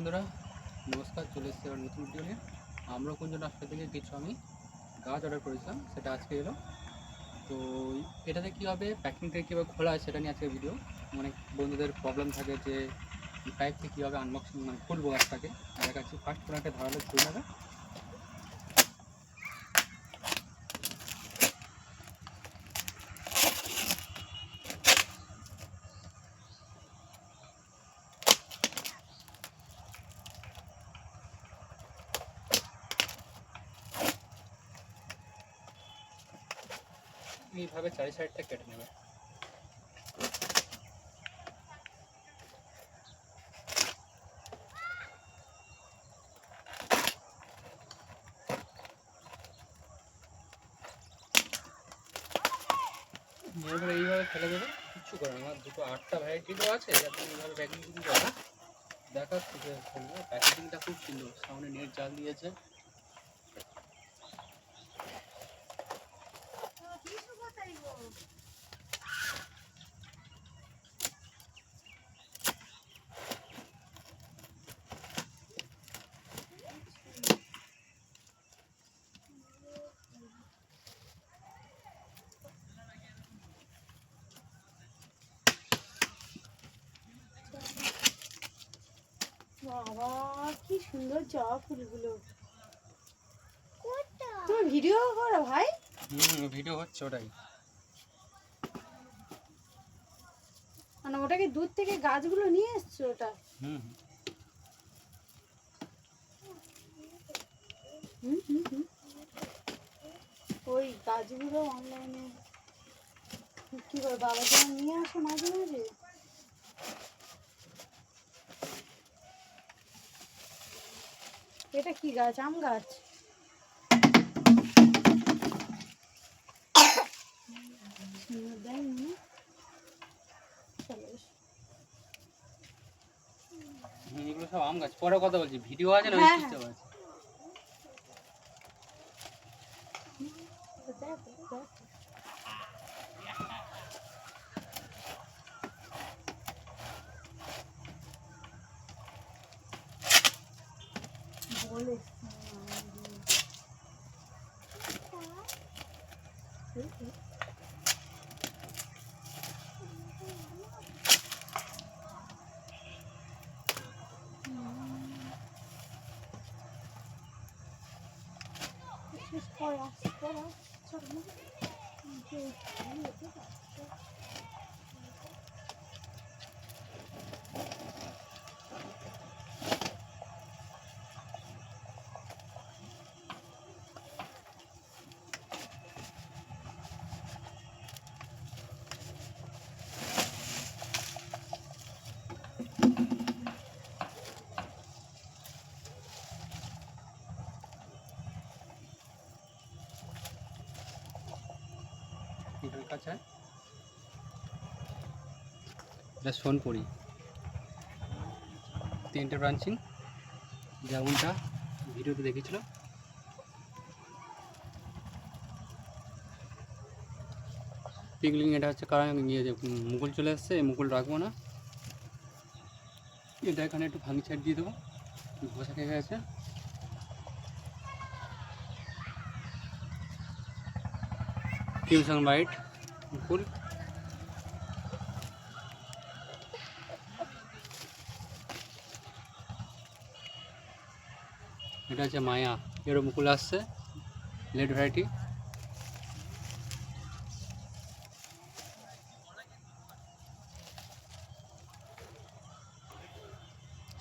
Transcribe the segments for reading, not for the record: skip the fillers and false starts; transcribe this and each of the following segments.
বন্ধুরা, নমস্কার। চলে এসেছি আবার নতুন ভিডিও নিয়ে। আমরা কুঞ্জন রাস্তা থেকে কিছু আমি গাছ অর্ডার করেছিলাম, সেটা আজকে এলো। তো এটাতে কীভাবে প্যাকিং থেকে কীভাবে খোলা হয় সেটা নিয়ে আজকে ভিডিও। অনেক বন্ধুদের প্রবলেম থাকে যে পাইপ থেকে কীভাবে আনবক্সিং খুলবো গাছটাকে। আর দেখাচ্ছি, ফার্স্ট কোনো একটা ধারালো খুলে নেবে। এইভাবে চারি সাইডটা কেটে নেবে। এবারে এইভাবে ফেলে দেবে, কিচ্ছু করে আমার দুটো 8টা ভ্যারাইটিও আছে, যাতে এইভাবে প্যাকিং করা দেখাচ্ছি যে ফেলবে। প্যাকেজিংটা খুব সুন্দর, সামনে নেট জাল দিয়েছে। বাবা কি সুন্দর জবা ফুলগুলো। তুমি ভিডিও করো ভাই? ভিডিও হচ্ছে ওটাই। মানে ওটাকে দূর থেকে গাছগুলো নিয়ে এসছো ওটা? হুম হুম হুম হুম। ওই গাছগুলো অনলাইনে কি করে বাবা যেন নিয়ে আসে মাঝে মাঝে। এটা কি গাছ? আম গাছ? এগুলো সব আম গাছ। পরে কথা বলছি, ভিডিও আছে না, হ্যাঁ বুঝতে পারছি। বলে এটার কাছে এটা সোনপুরি 3টে ব্রাঞ্চিং, যেমনটা ভিডিওতে দেখেছিল। পিগলিং এটা হচ্ছে কারণ মুকুল চলে আসছে, মুকুল রাখবো না। এটা এখানে একটু ভাঙি ছাড় দিয়ে দেবো, ঘষা খেয়ে গেছে। কিমসং বাইট মুকুল, এটা হচ্ছে মায়া, এরও মুকুল আসছে, লেড ভ্যারাইটি।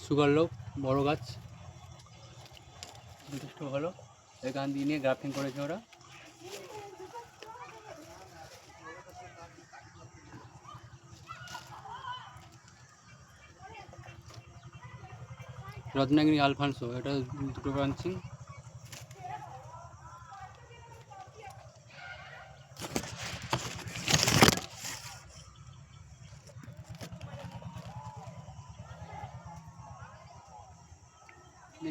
সুগার লোক বড় গাছ, যথেষ্ট ভালো। এখান দিয়ে নিয়ে গ্রাফটিং করেছে ওরা। রত্নাগিরি আলফানসো, এটা 2টো ব্রাঞ্চিং।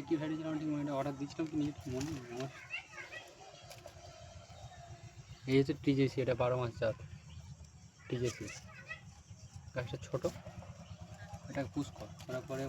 কি ভ্যারিয়েছিলাম ঠিক মনে অর্ডার দিয়েছিলাম কি নিজে মনে নেই আমার। এই হচ্ছে টিজেসি, এটা 12 মাস জাত টিজেসি। গাছটা ছোটো, এটা পুশ করার পরে